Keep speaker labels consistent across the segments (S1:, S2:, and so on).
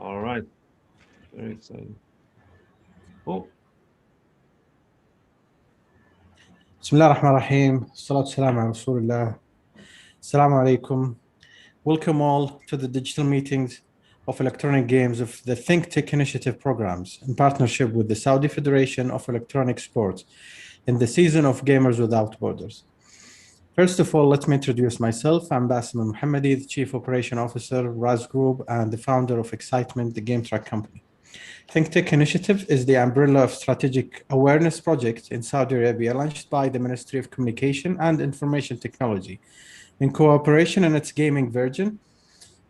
S1: All right. Very exciting. Cool.
S2: بسم الله الرحمن الرحيم. الصلاة والسلام على رسول الله. السلام عليكم. Welcome all to the digital meetings of electronic games of the Think Tech Initiative programs in partnership with the Saudi Federation of Electronic Sports in the season of Gamers Without Borders. First of all, let me introduce myself. I'm Bاسم, المحمدي, the Chief Operation Officer, Raz Group, and the founder of Excitement, the game track company. Think Tech Initiative is the umbrella of strategic awareness project in Saudi Arabia launched by the Ministry of Communication and Information Technology in cooperation in its gaming version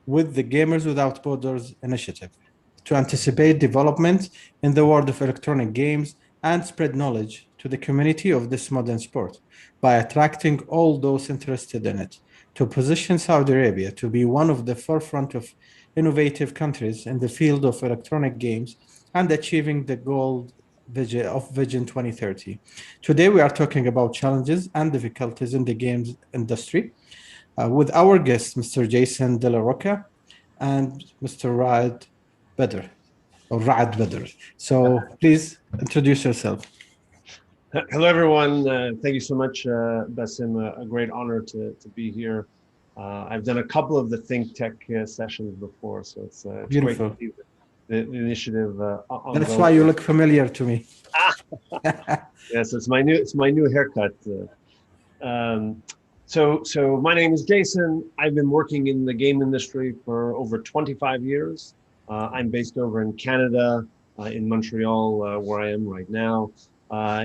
S2: with the Gamers Without Borders initiative to anticipate development in the world of electronic games and spread knowledge to the community of this modern sport by attracting all those interested in it, to position Saudi Arabia to be one of the forefront of innovative countries in the field of electronic games and achieving the goal of Vision 2030. Today, we are talking about challenges and difficulties in the games industry with our guests, Mr. Jayson de la Roca and Mr. Raad Badr. So please introduce yourself.
S1: Hello, everyone. Thank you so much, Basim. A great honor to be here. I've done a couple of the Think Tech sessions before, so it's great to see the initiative ongoing.
S2: That's why you look familiar to me.
S1: Yes, it's my new haircut. So my name is Jayson. I've been working in the game industry for over 25 years. I'm based over in Canada, in Montreal, where I am right now.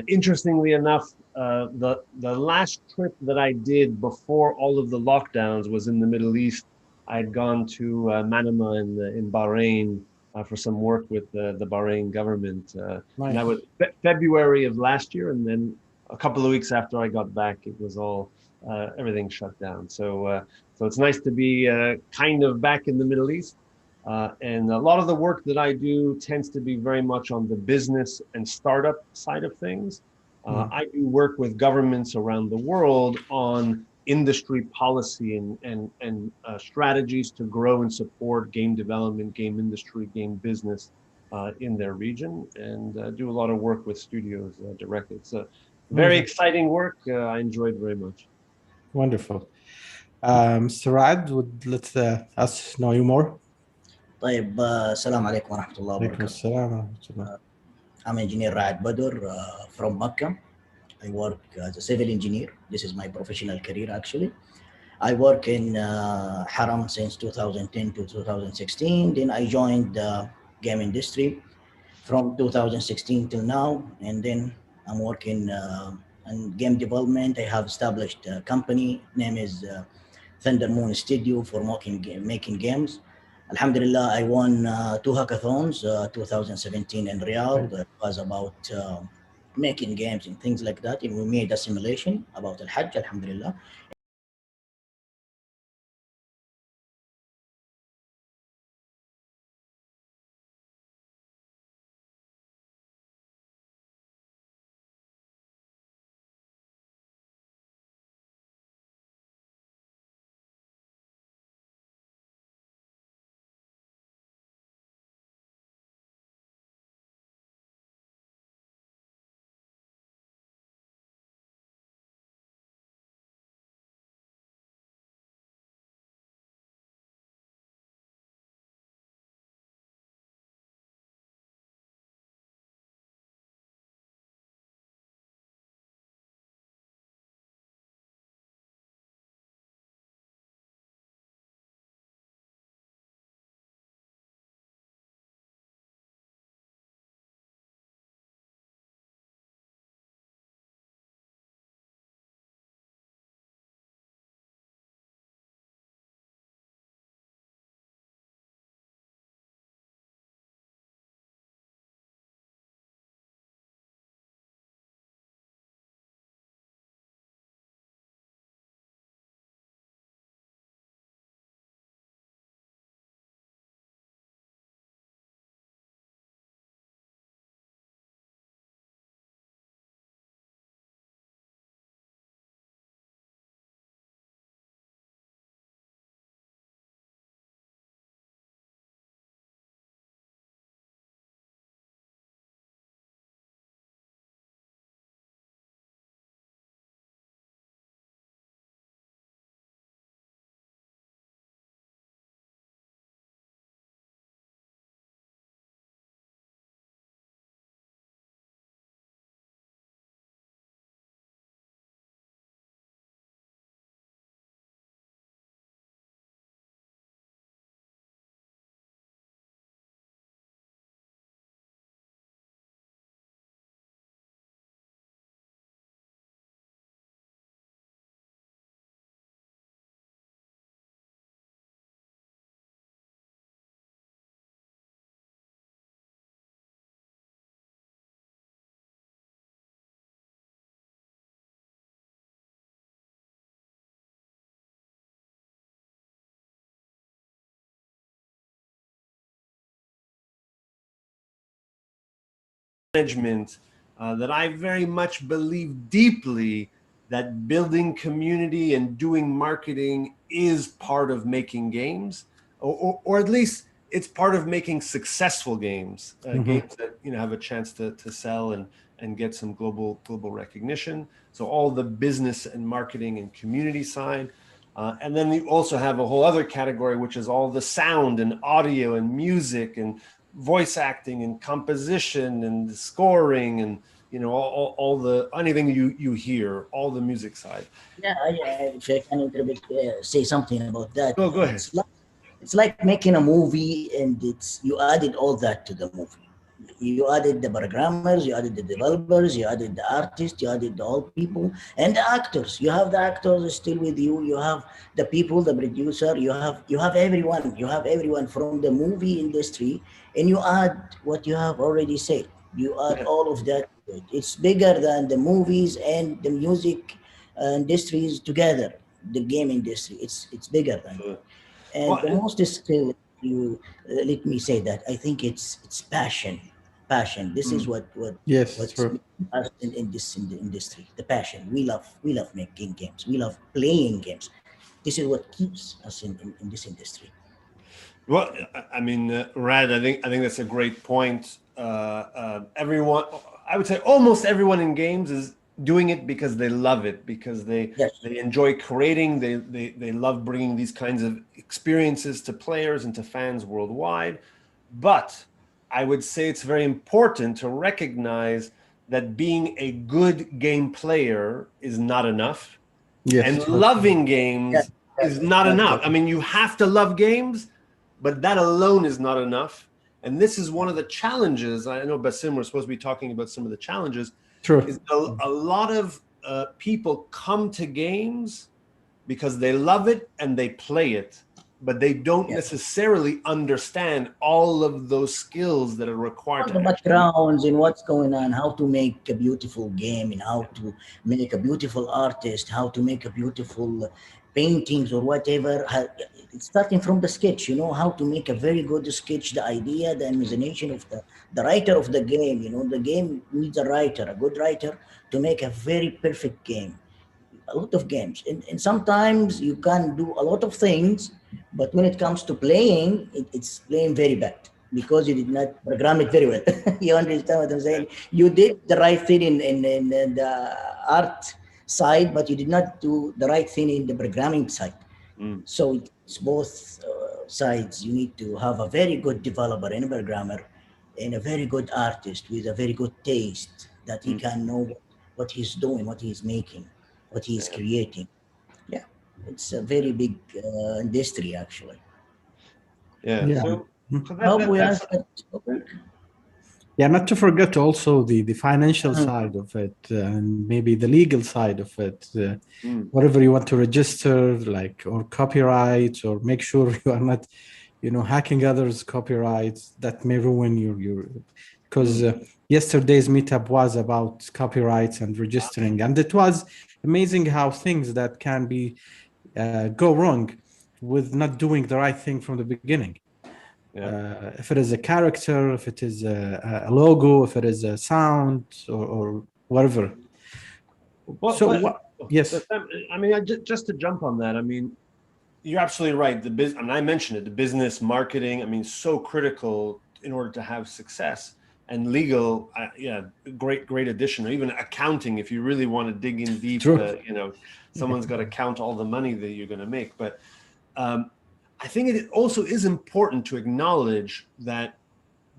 S1: Interestingly enough, the last trip that I did before all of the lockdowns was in the Middle East. I had gone to Manama in Bahrain for some work with the Bahrain government.
S2: Nice.
S1: And that was February of last year, and then a couple of weeks after I got back, it was all everything shut down. So it's nice to be kind of back in the Middle East. And a lot of the work that I do tends to be very much on the business and startup side of things. I do work with governments around the world on industry policy and strategies to grow and support game development, game industry, game business in their region, and do a lot of work with studios directly. It's a very exciting work. I enjoyed very much.
S2: Wonderful. Mr. Raad, let's us know you more.
S3: طيب السلام عليكم ورحمة الله
S2: عليكم
S3: وبركاته.
S2: السلام ورحمة الله.
S3: I'm engineer Raad Badr from Makkah. I work as a civil engineer. This is my professional career actually. I work in Haram since 2010 to 2016. Then I joined the game industry from 2016 till now. And then I'm working in game development. I have established a company. Name is Thunder Moon Studio for making games. Alhamdulillah, I won 2 hackathons, 2017 in Riyadh. It was about making games and things like that. And we made a simulation about Al-Hajj, Alhamdulillah.
S1: management that I very much believe deeply that building community and doing marketing is part of making games, or at least it's part of making successful games, games that have a chance to sell and get some global recognition. So all the business and marketing and community side. And then we also have a whole other category, which is all the sound and audio and music and voice acting and composition and the scoring and all the anything you hear, all the music side.
S3: Yeah, if I can say something about that.
S1: Go ahead.
S3: It's like making a movie, and you added all that to the movie. You added the programmers, you added the developers, you added the artists, you added the all people and the actors. You have the actors still with you. You have the people, the producer. You have everyone. You have everyone from the movie industry, and you add what you have already said. You add all of that. It's bigger than the movies and the music industries together. The game industry. It's bigger than that. And the most is still, let me say that I think it's passion. This is what's us in the industry. The passion. We love making games. We love playing games. This is what keeps us in this industry.
S1: Well, I mean, Rad, I think that's a great point. Everyone, I would say almost everyone in games is doing it because they love it, because they enjoy creating, they love bringing these kinds of experiences to players and to fans worldwide. But I would say it's very important to recognize that being a good game player is not enough. And loving games is not enough. I mean, you have to love games, but that alone is not enough. And this is one of the challenges. I know, Baasim, we're supposed to be talking about some of the challenges.
S2: True.
S1: Is a lot of people come to games because they love it and they play it, but they don't necessarily understand all of those skills that are required.
S3: The backgrounds and what's going on, how to make a beautiful game, and how to make a beautiful artist, how to make a beautiful paintings or whatever. It's starting from the sketch, how to make a very good sketch, the idea, the imagination of the writer of the game. The game needs a writer, a good writer, to make a very perfect game. A lot of games, and sometimes you can do a lot of things, but when it comes to playing, it's playing very bad because you did not program it very well. You understand what I'm saying? You did the right thing in the art side, but you did not do the right thing in the programming side. So it's both sides. You need to have a very good developer and a programmer and a very good artist with a very good taste, that he can know what he's doing, what he's making, what he's creating. Yeah, it's a very big industry, actually.
S1: So
S3: hope we answered that topic.
S2: Yeah, not to forget also the financial side of it, and maybe the legal side of it. Whatever you want to register, like, or copyright, or make sure you are not, hacking others' copyrights. That may ruin your because yesterday's meetup was about copyrights and registering, and it was amazing how things that can be go wrong with not doing the right thing from the beginning. If it is a character, if it is a logo, if it is a sound or whatever. Yes.
S1: I mean, just to jump on that, I mean, you're absolutely right. I mentioned it, the business, marketing, I mean, so critical in order to have success. And legal, great addition. Or even accounting, if you really want to dig in deep, someone's got to count all the money that you're going to make. But I think it also is important to acknowledge that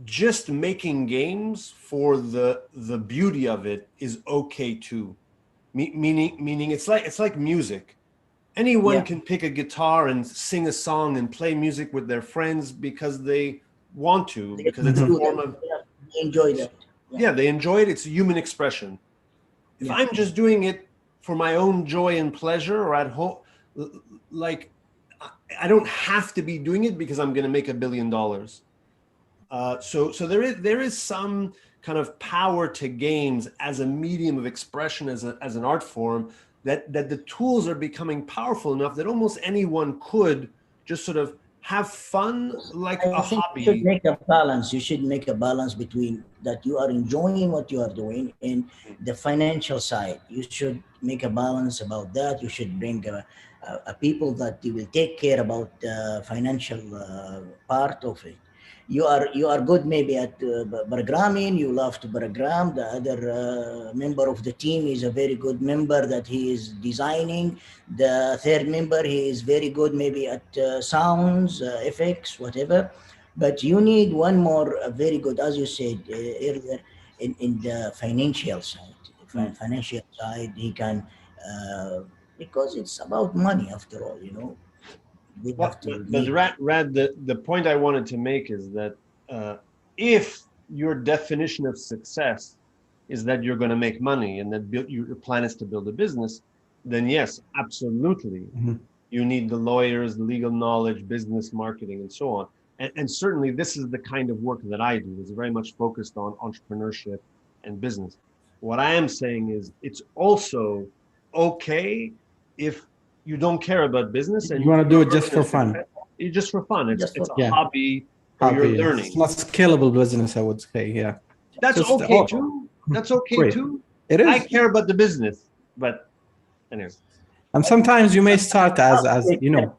S1: just making games for the beauty of it is okay too. Meaning it's like music. Anyone can pick a guitar and sing a song and play music with their friends because they want to, because it's a form of...
S3: They enjoy that.
S1: They enjoy it. It's human expression. If I'm just doing it for my own joy and pleasure, or at home, like, I don't have to be doing it because I'm going to make $1 billion. So there is some kind of power to games as a medium of expression, as an art form, that the tools are becoming powerful enough that almost anyone could just sort of have fun like
S3: I
S1: a
S3: think
S1: hobby.
S3: you should make a balance. You should make a balance between that you are enjoying what you are doing and the financial side. You should make a balance about that. You should bring people that you will take care about the financial part of it. You are good maybe at programming. You love to program. The other member of the team is a very good member that he is designing. The third member, he is very good maybe at sounds, effects, whatever. But you need one more very good, as you said earlier, in the financial side. Financial side, he can, because it's about money after all, you know. We have to
S1: But
S3: make.
S1: Rad, the point I wanted to make is that if your definition of success is that you're going to make money and that your plan is to build a business, then yes, absolutely. You need the lawyers, the legal knowledge, business, marketing, and so on. And certainly this is the kind of work that I do. It's very much focused on entrepreneurship and business. What I am saying is it's also okay if you don't care about business and
S2: You want to do it just for fun.
S1: It's just for fun. It's
S3: Just for
S1: a hobby or you're learning.
S2: It's not scalable business, I would say. Yeah.
S1: That's
S2: Just
S1: okay too. That's okay
S2: great.
S1: too.
S2: It is.
S1: I care about the business, but anyways.
S2: And sometimes you may start as you know.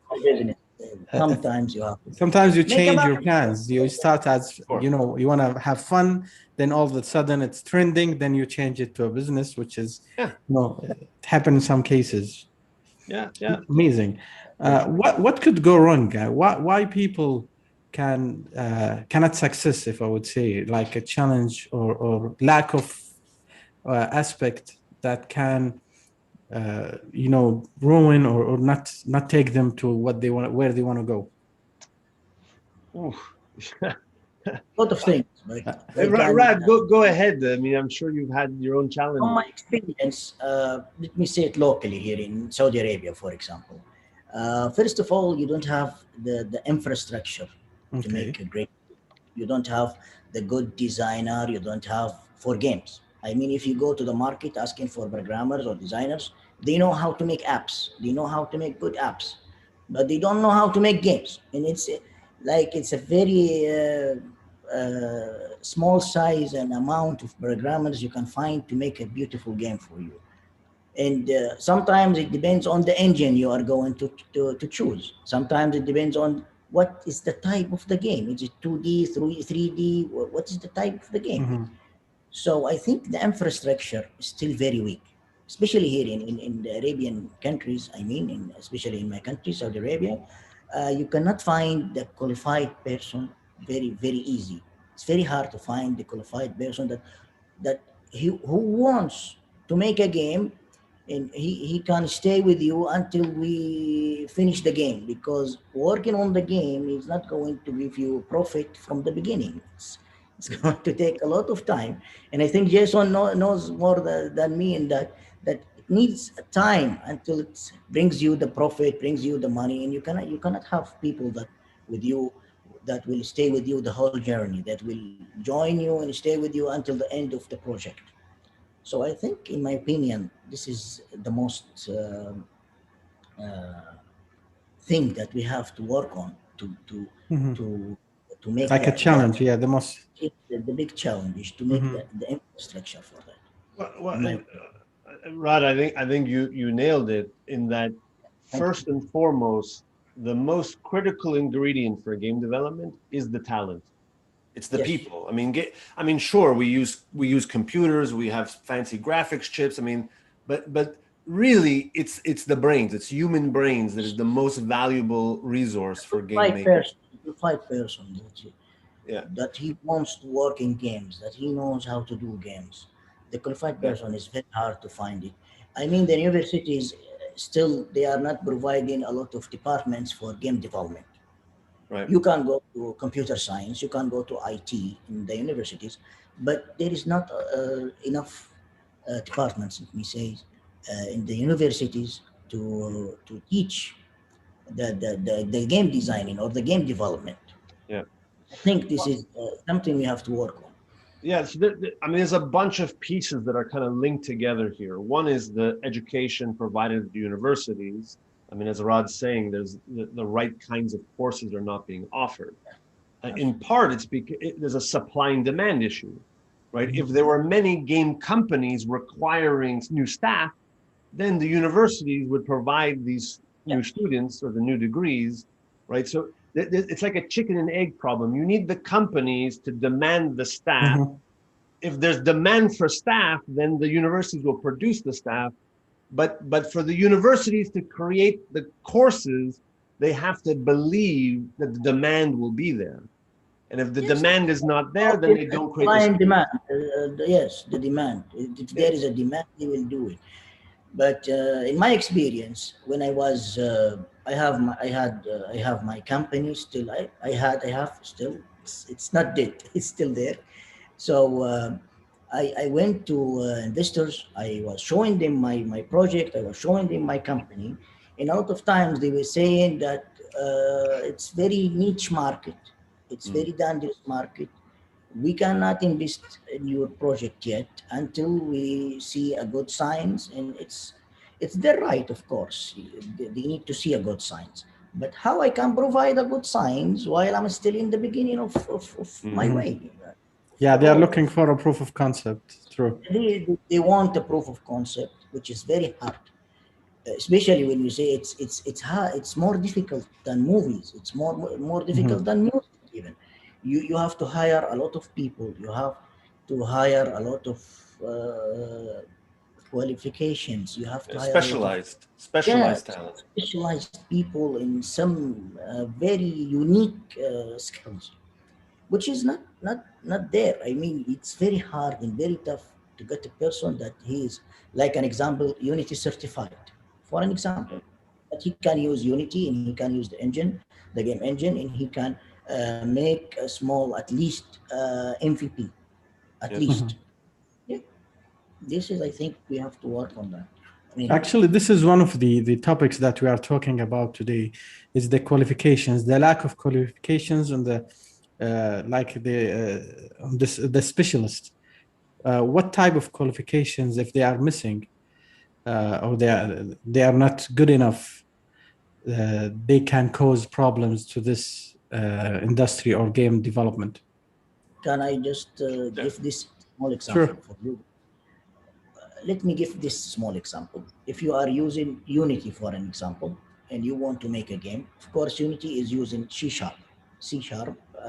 S3: Sometimes you have to.
S2: Sometimes you change your plans. You start as, you know, you want to have fun. Then all of a sudden it's trending. Then you change it to a business, which is, you know, it happened in some cases.
S1: Yeah.
S2: Amazing. What could go wrong? Why people cannot success, if I would say, like a challenge or lack of aspect that can you know, ruin or not take them to what they want, where they want to go.
S3: A lot of things.
S1: Rad, go ahead. I mean, I'm sure you've had your own challenges.
S3: From my experience, let me say it locally here in Saudi Arabia, for example. First of all, you don't have the infrastructure to make a great. You don't have the good designer. You don't have for games. I mean, if you go to the market asking for programmers or designers, they know how to make apps. They know how to make good apps, but they don't know how to make games. And it's a very small size and amount of programmers you can find to make a beautiful game for you. And sometimes it depends on the engine you are going to choose. Sometimes it depends on what is the type of the game. Is it 2D, 3D? What is the type of the game? So I think the infrastructure is still very weak, especially here in the Arabian countries. I mean, especially in my country, Saudi Arabia, you cannot find the qualified person very easy. It's very hard to find the qualified person who wants to make a game, and he can stay with you until we finish the game, because working on the game is not going to give you profit from the beginning. It's going to take a lot of time, and I think Jayson knows more than me in that it needs time until it brings you the profit, brings you the money, and you cannot have people that with you that will stay with you the whole journey, that will join you and stay with you until the end of the project. So I think, in my opinion, this is the most thing that we have to work on to make
S2: like a challenge. The most
S3: the big challenge is to make the infrastructure for that.
S1: Rod, I think you nailed it in that first and foremost, the most critical ingredient for game development is the talent. It's the people. I mean, sure, we use computers, we have fancy graphics chips. I mean, but really, it's the brains. It's human brains that is the most valuable resource for game making.
S3: The qualified person that he wants to work in games, that he knows how to do games. The qualified person is very hard to find it. I mean, the universities still, they are not providing a lot of departments for game development.
S1: Right.
S3: You can go to computer science, you can go to IT in the universities, but there is not enough departments, let me say, in the universities to teach the game designing or the game development.
S1: Yeah,
S3: I think this is something we have to work on.
S1: Yeah, so I mean, there's a bunch of pieces that are kind of linked together here. One is the education provided at the universities, I mean, as Rod's saying, there's the right kinds of courses are not being offered. In part, it's because there's a supply and demand issue, right? If there were many game companies requiring new staff, then the universities would provide these new students or the new degrees, right? So it's like a chicken and egg problem. You need the companies to demand the staff. If there's demand for staff, then the universities will produce the staff. But for the universities to create the courses, they have to believe that the demand will be there. And if the demand is not there, then they don't create the
S3: demand. Yes, the demand. If there is a demand, they will do it. But in my experience, when I was, I have my company still. I have still. It's not dead. It's still there. So I went to investors. I was showing them my project. I was showing them my company. And a lot of times they were saying that it's very niche market. It's very dangerous market. We cannot invest in your project yet until we see a good signs, and it's their right, of course. They need to see a good signs. But how I can provide a good signs while I'm still in the beginning of my way?
S2: Yeah, they are looking for a proof of concept. True.
S3: They want a proof of concept, which is very hard. Especially when you say it's hard, it's more difficult than movies. It's more difficult than music even. You have to hire a lot of people. You have to hire a lot of qualifications. You have to hire
S1: specialized talent.
S3: Specialized people in some very unique skills, which is not there. I mean, it's very hard and very tough to get a person that he is, like an example, Unity certified, for an example, that he can use Unity and he can use the engine, the game engine, and he can make a small, at least MVP, at least. Yeah, this is, I think, we have to work on that. I mean,
S2: actually, this is one of the topics that we are talking about today, is the qualifications, the lack of qualifications, and the the specialist. What type of qualifications, if they are missing, or they are not good enough, they can cause problems to this industry or game development.
S3: Can I just give this small example for you? Let me give this small example. If you are using Unity, for an example, and you want to make a game, of course, Unity is using C#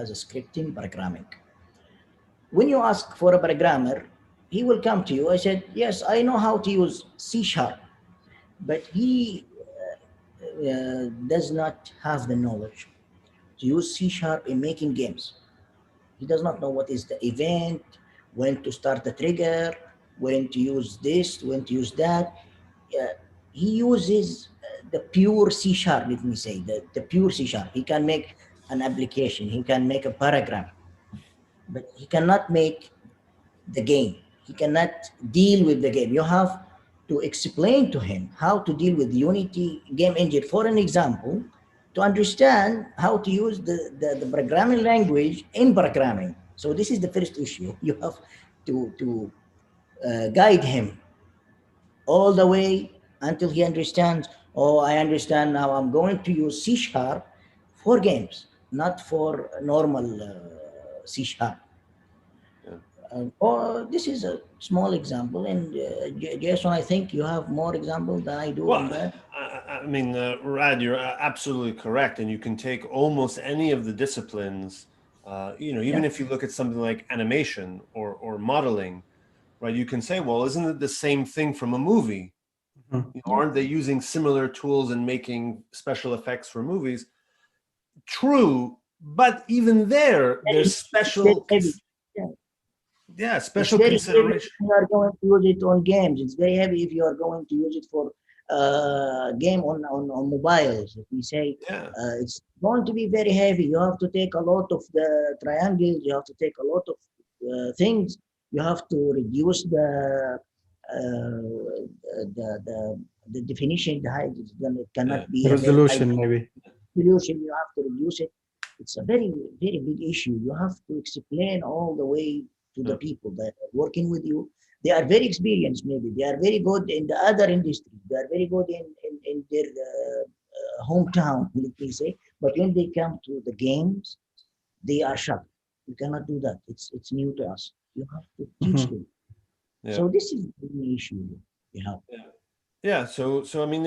S3: as a scripting programming. When you ask for a programmer, he will come to you. I said, yes, I know how to use C#, but he does not have the knowledge to use C# in making games. He does not know what is the event, when to start the trigger, when to use this, when to use that. He uses the pure C#, let me say, the pure C#. He can make an application, he can make a paragraph, but he cannot make the game. He cannot deal with the game. You have to explain to him how to deal with Unity game engine, for an example, to understand how to use the programming language in programming. So this is the first issue. You have to guide him all the way until he understands, oh, I understand now, I'm going to use C# for games, not for normal C#. This is a small example, and Jason, I think you have more examples than I do on that.
S1: I mean, Rad, you're absolutely correct, and you can take almost any of the disciplines. Even if you look at something like animation or modeling, right? You can say, well, isn't it the same thing from a movie? Aren't they using similar tools and making special effects for movies? True, but even there's special. Special consideration.
S3: If you are going to use it on games, it's very heavy if you are going to use it for game on mobiles. If we say it's going to be very heavy, you have to take a lot of the triangles, you have to take a lot of things, you have to reduce the definition, the height. It cannot be
S2: resolution, maybe.
S3: Resolution, you have to reduce it. It's a very, very big issue. You have to explain all the way to the people that are working with you. They are very experienced, maybe. They are very good in the other industries. They are very good in their hometown, let me say. But when they come to the games, they are shocked. You cannot do that. It's new to us. You have to teach them.
S1: Yeah.
S3: So this is the issue we have.
S1: Yeah. So I mean,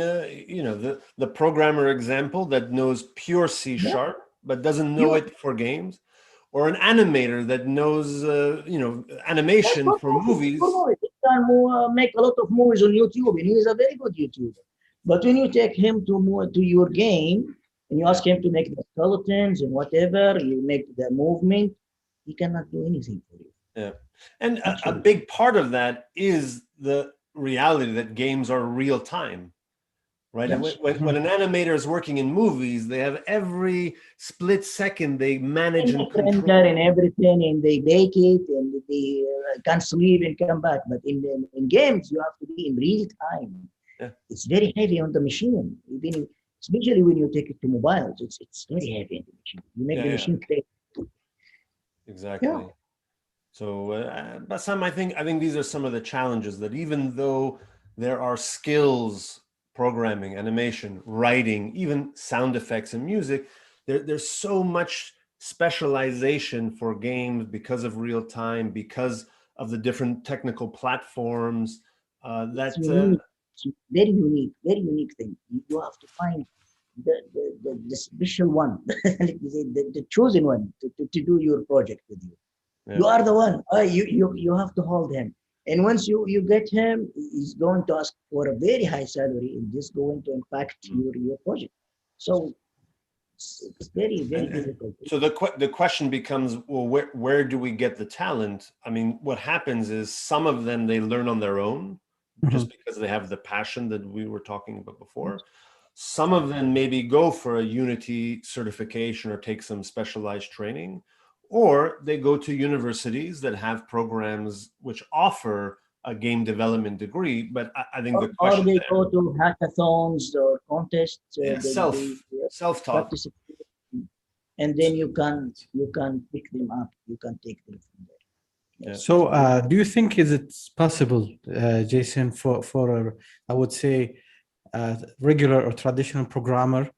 S1: you know, the programmer example that knows pure C sharp but doesn't know it for games, or an animator that knows you know, animation for movies.
S3: He can make a lot of movies on YouTube, and he is a very good YouTuber. But when you take him to your game and you ask him to make the skeletons and whatever, you make the movement, he cannot do anything for you.
S1: Yeah. And a big part of that is the reality that games are real time, right? Yes. And when an animator is working in movies, they have every split second they manage and control.
S3: And everything, and they bake it, and they can't sleep and come back. But in games, you have to be in real time.
S1: Yeah.
S3: It's very heavy on the machine, especially when you take it to mobiles. It's very heavy on the machine. You make the machine play.
S1: Exactly. Yeah. So, Bassam, I think these are some of the challenges, that even though there are skills, programming, animation, writing, even sound effects and music, there's so much specialization for games because of real time, because of the different technical platforms. That's
S3: very unique thing. You have to find the special one, the chosen one to do your project with you. Yeah. You are the one. You have to hold him. And once you get him, he's going to ask for a very high salary, and this is going to impact your project. So it's very difficult.
S1: So the question becomes, well, where do we get the talent? I mean, what happens is some of them, they learn on their own, just because they have the passion that we were talking about before. Some of them maybe go for a Unity certification or take some specialized training, or they go to universities that have programs which offer a game development degree. But I think the question,
S3: or they go to hackathons or contests,
S1: self-taught,
S3: and then you can pick them up. You can take them from there.
S2: Yeah. So, do you think is it possible, Jayson, for I would say regular or traditional programmer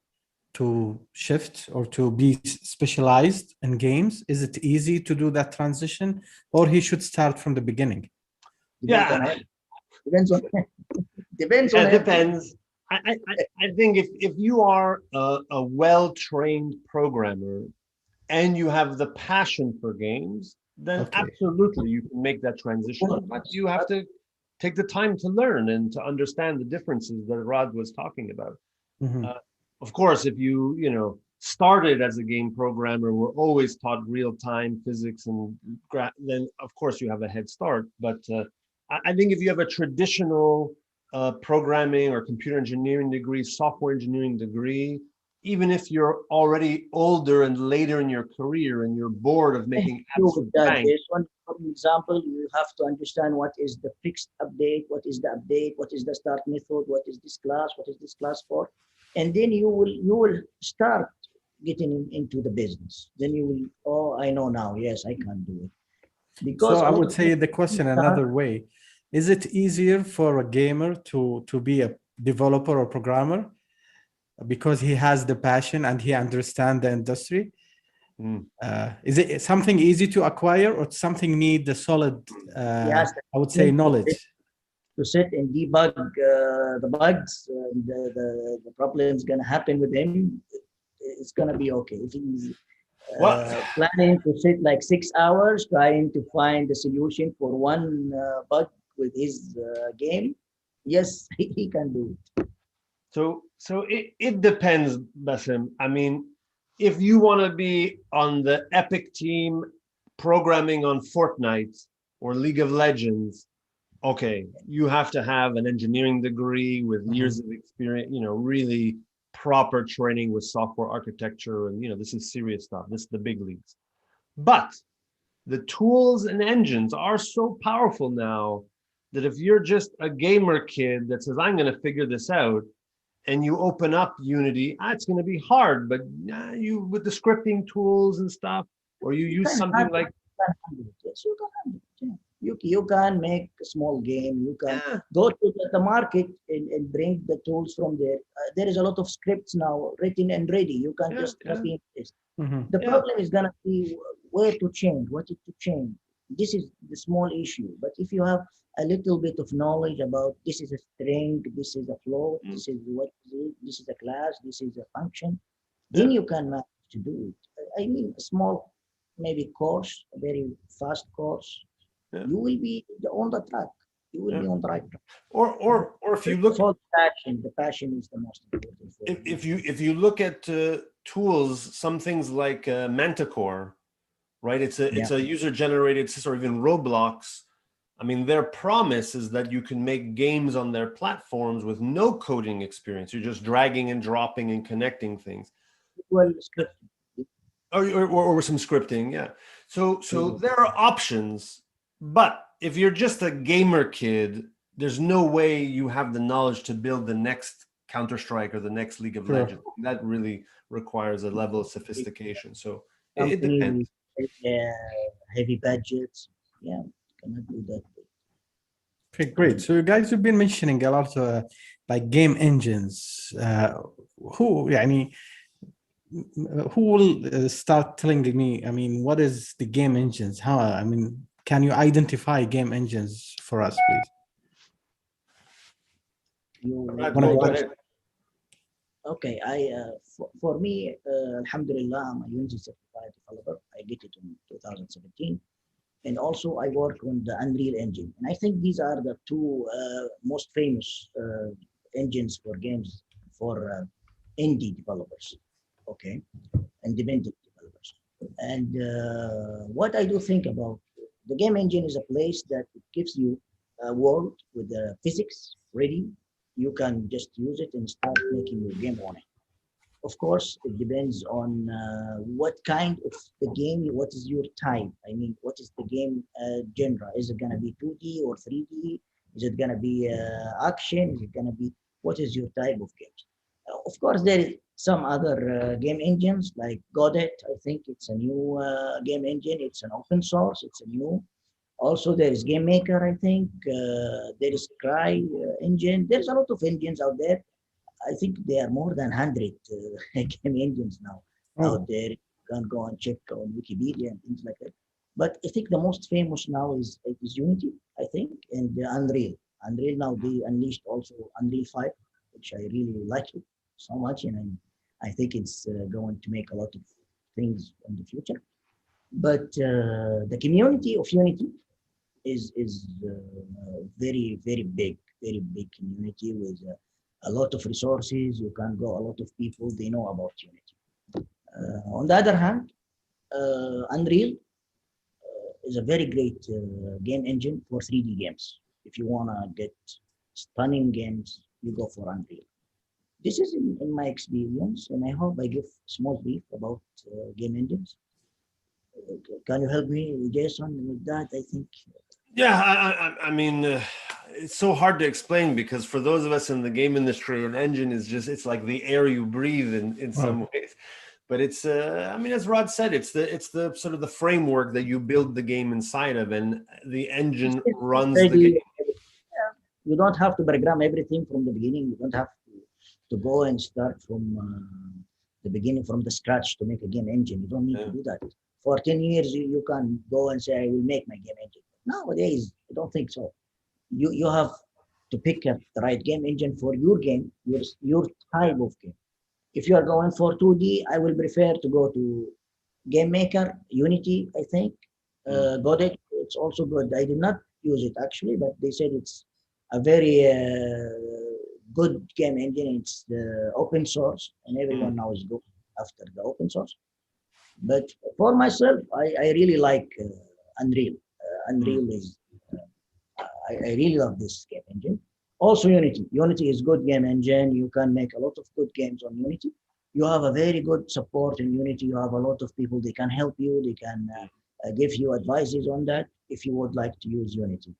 S2: to shift or to be specialized in games? Is it easy to do that transition, or he should start from the beginning?
S1: Yeah,
S3: depends on
S1: depends. I think if you are a well-trained programmer and you have the passion for games, then absolutely you can make that transition. But you have to take the time to learn and to understand the differences that Rod was talking about. Of course, if you started as a game programmer, were always taught real-time physics, and then of course you have a head start. But I think if you have a traditional programming or computer engineering degree, software engineering degree, even if you're already older and later in your career and you're bored of making absolute bank.
S3: For example, you have to understand what is the fixed update, what is the update, what is the start method, what is this class, what is this class for, and then you will start getting into the business. Then you will, I know now, yes, I can do it.
S2: Because so I would say the question another way: is it easier for a gamer to be a developer or programmer because he has the passion and he understands the industry? Is it something easy to acquire, or something need the solid, I would say, knowledge?
S3: To sit and debug the bugs, the problem's going to happen with him. It's going to be okay. If he's planning to sit like 6 hours trying to find the solution for one bug with his game, yes, he can do it.
S1: So it depends, Basim. I mean, if you want to be on the epic team programming on Fortnite or League of Legends, okay, you have to have an engineering degree with years of experience, really proper training with software architecture, and this is serious stuff. This is the big leagues. But the tools and engines are so powerful now that if you're just a gamer kid that says, I'm going to figure this out, and you open up Unity, it's going to be hard, but you with the scripting tools and stuff, or you use something like...
S3: Yes, you can handle it. You can make a small game. You can go to the market and bring the tools from there. There is a lot of scripts now written and ready. You can just copy and paste. The problem is gonna be where to change, what to change. This is the small issue. But if you have a little bit of knowledge about this is a string, this is a float, this is what is it, this is a class, this is a function, then you can manage to do it. I mean, a small maybe course, a very fast course, you will be on the track. You will be on the right track.
S1: Or if you look
S3: at the passion is the most important.
S1: If you look at tools, some things like Manticore, right? It's a user-generated system, or even Roblox. I mean, their promise is that you can make games on their platforms with no coding experience. You're just dragging and dropping and connecting things.
S3: Well,
S1: or some scripting, yeah. So there are options, but if you're just a gamer kid, there's no way you have the knowledge to build the next Counter-Strike or the next League of Legends. That really requires a level of sophistication. So it depends.
S3: Heavy budgets, cannot do that.
S2: Okay, great. So you guys have been mentioning a lot of like game engines. Who will start telling me, I mean, what is the game engines? How, I mean, can you identify game engines for us, please?
S3: Okay, for me, Alhamdulillah, I'm a Unity certified developer. I did it in 2017. And also I work on the Unreal Engine. And I think these are the two most famous engines for games for indie developers, okay, independent developers. And what I do think about the game engine is a place that it gives you a world with the physics ready. You can just use it and start making your game on it. Of course, it depends on what kind of the game, what is your type? I mean, what is the game genre? Is it going to be 2D or 3D? Is it going to be action? Is it going to be, what is your type of games? Of course, there is some other game engines like Godot. I think it's a new game engine. It's an open source. It's a new. Also, there is Game Maker, I think. There is Cry engine. There's a lot of engines out there. I think there are more than 100 game engines now out there. You can go and check on Wikipedia and things like that. But I think the most famous now is Unity, I think, and Unreal. Unreal now, they unleashed also Unreal 5, which I really like it so much. And I think it's going to make a lot of things in the future. But the community of Unity is very, very big community with a lot of resources. You can go, a lot of people, they know about Unity. On the other hand, Unreal is a very great game engine for 3D games. If you want to get stunning games, you go for Unreal. This is in my experience, and I hope I give small brief about game engines. Can you help me, Jason, with that? I think.
S1: Yeah, I mean, it's so hard to explain because for those of us in the game industry, an engine is just, it's like the air you breathe in some ways. But it's, I mean, as Rod said, it's the sort of the framework that you build the game inside of, and the engine runs the game.
S3: You don't have to program everything from the beginning. You don't have to go and start from the beginning, from the scratch to make a game engine. You don't need to do that. For 10 years, you can go and say, I will make my game engine. Nowadays, I don't think so. You have to pick up the right game engine for your game, your type of game. If you are going for 2D, I will prefer to go to Game Maker, Unity, I think. Godot, it's also good. I did not use it actually, but they said it's a very good game engine. It's the open source, and everyone now is going after the open source. But for myself, I really like Unreal. Unreal is, I really love this game engine. Also Unity. Unity is good game engine. You can make a lot of good games on Unity. You have a very good support in Unity. You have a lot of people, they can help you. They can give you advices on that if you would like to use Unity.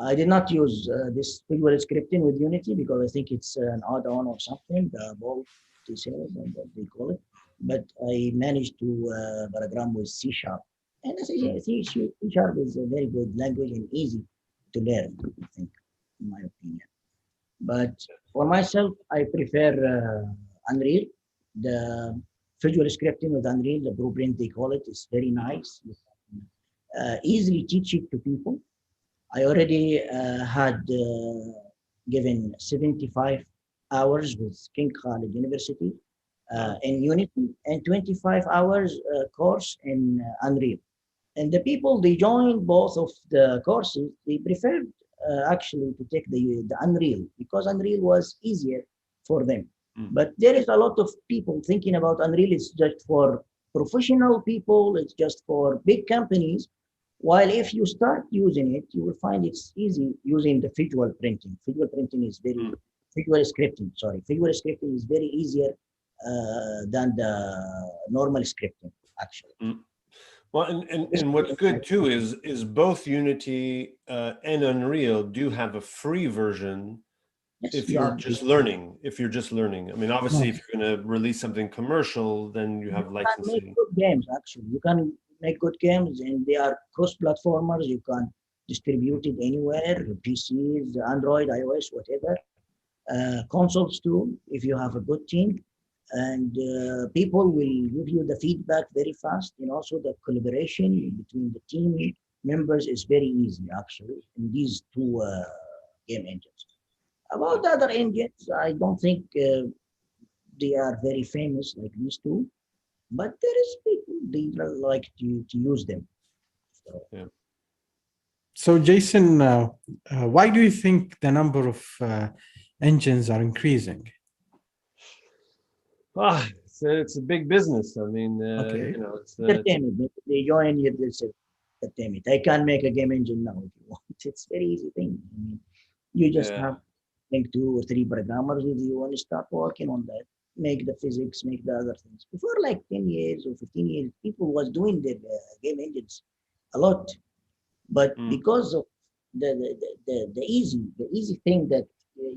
S3: I did not use this visual scripting with Unity because I think it's an add-on or something, the ball they call it. But I managed to program with C# And I say, C# is a very good language and easy to learn, I think, in my opinion. But for myself, I prefer Unreal. The visual scripting with Unreal, the blueprint they call it, is very nice. Easily teach it to people. I already had given 75 hours with King Khalid University in Unity and 25 hours course in Unreal. And the people, they joined both of the courses, they preferred actually to take the Unreal because Unreal was easier for them. But there is a lot of people thinking about Unreal, it's just for professional people, it's just for big companies. While if you start using it, you will find it's easy using the visual printing. Visual printing is very, visual scripting is very easier than the normal scripting, actually.
S1: Well, and what's good too is both Unity and Unreal do have a free version.
S3: Yes,
S1: if you're just learning, I mean, obviously, if you're going to release something commercial, then you have licensing.
S3: You can make good games, actually. You can make good games, and they are cross-platformers. You can distribute it anywhere, PCs, Android, iOS, whatever. Consoles too, if you have a good team. And people will give you the feedback very fast. And also the collaboration between the team members is very easy, actually, in these two game engines. About the other engines, I don't think they are very famous like these two, but there is people, they like to use them. So,
S1: yeah.
S2: So Jason, why do you think the number of engines are increasing?
S1: It's a big business. I mean,
S2: Okay.
S1: you know, it's
S3: entertainment. They join here, they say, entertainment. I can make a game engine now if you want. It's very easy thing. I mean, you just have think 2 or 3 programmers with you and start working on that. Make the physics, make the other things. Before like 10 years or 15 years, people was doing their game engines a lot. But because of the easy thing that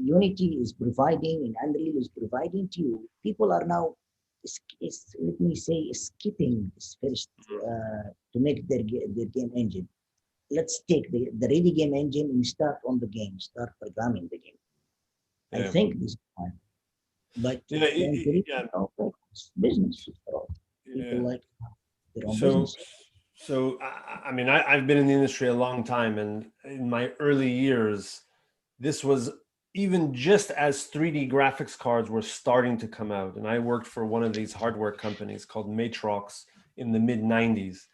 S3: Unity is providing and Unreal is providing to you, people are now, let me say, skipping this first to make their game engine. Let's take the ready game engine and start on the game, start programming the game. I think this is fine. But it's business for all. People like their own business.
S1: So, I mean, I've been in the industry a long time, and in my early years, this was even just as 3D graphics cards were starting to come out. And I worked for one of these hardware companies called Matrox in the mid 90s.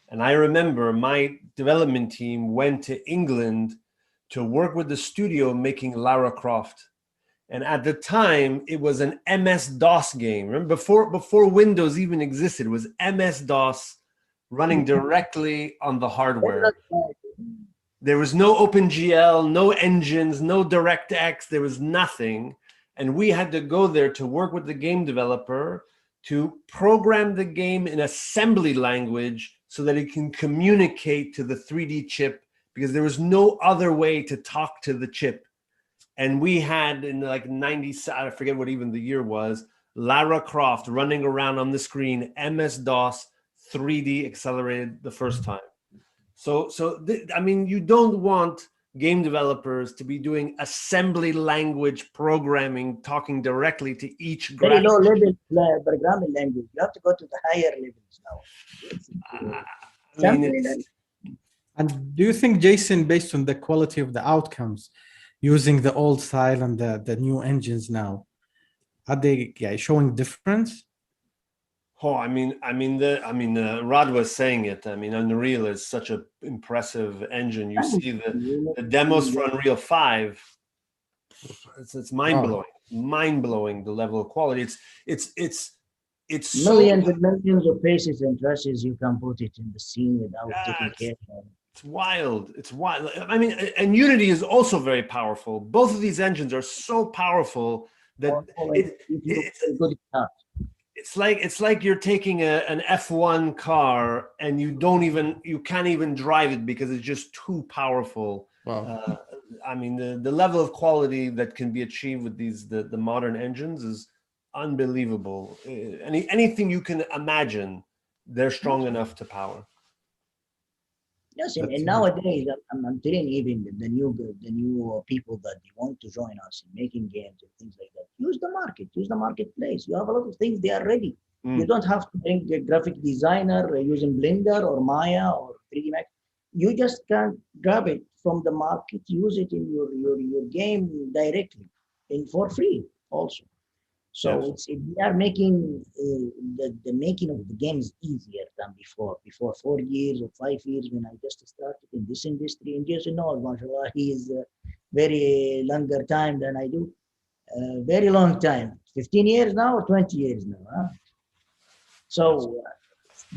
S1: And I remember my development team went to England to work with the studio making Lara Croft. And at the time, it was an MS-DOS game. Remember, before Windows even existed, it was MS-DOS running directly on the hardware. There was no OpenGL, no engines, no DirectX, there was nothing. And we had to go there to work with the game developer to program the game in assembly language so that it can communicate to the 3D chip, because there was no other way to talk to the chip. And we had in like 90, I forget what even the year was, Lara Croft running around on the screen, MS-DOS, 3D accelerated the first time. So I mean, you don't want game developers to be doing assembly language programming, talking directly to each
S3: very low level programming language. You have to go to the higher levels now.
S2: And do you think, Jason, based on the quality of the outcomes, using the old style and the new engines now, are they showing difference?
S1: Oh, I mean, Rod was saying it. I mean, Unreal is such an impressive engine. You see the demos for Unreal 5. It's mind blowing the level of quality. It's
S3: millions and millions of faces and traces you can put it in the scene without taking care of it.
S1: It's wild. It's wild. I mean, and Unity is also very powerful. Both of these engines are so powerful that it's like you're taking an F1 car and you can't even drive it because it's just too powerful.
S2: Wow.
S1: I mean, the level of quality that can be achieved with the modern engines is unbelievable. Anything you can imagine, they're strong enough to power.
S3: Yes, and nowadays I'm telling even the new people that they want to join us in making games and things like that. Use the market, use the marketplace. You have a lot of things, they are ready. You don't have to bring a graphic designer using Blender or Maya or 3D Max. You just can grab it from the market, use it in your game directly and for free also. So we are making the making of the games easier than before. Before 4 years or 5 years, when I just started in this industry, and Jaisun knows, mashallah, he is very longer time than I do. Very long time, 15 years now or 20 years now. Huh? So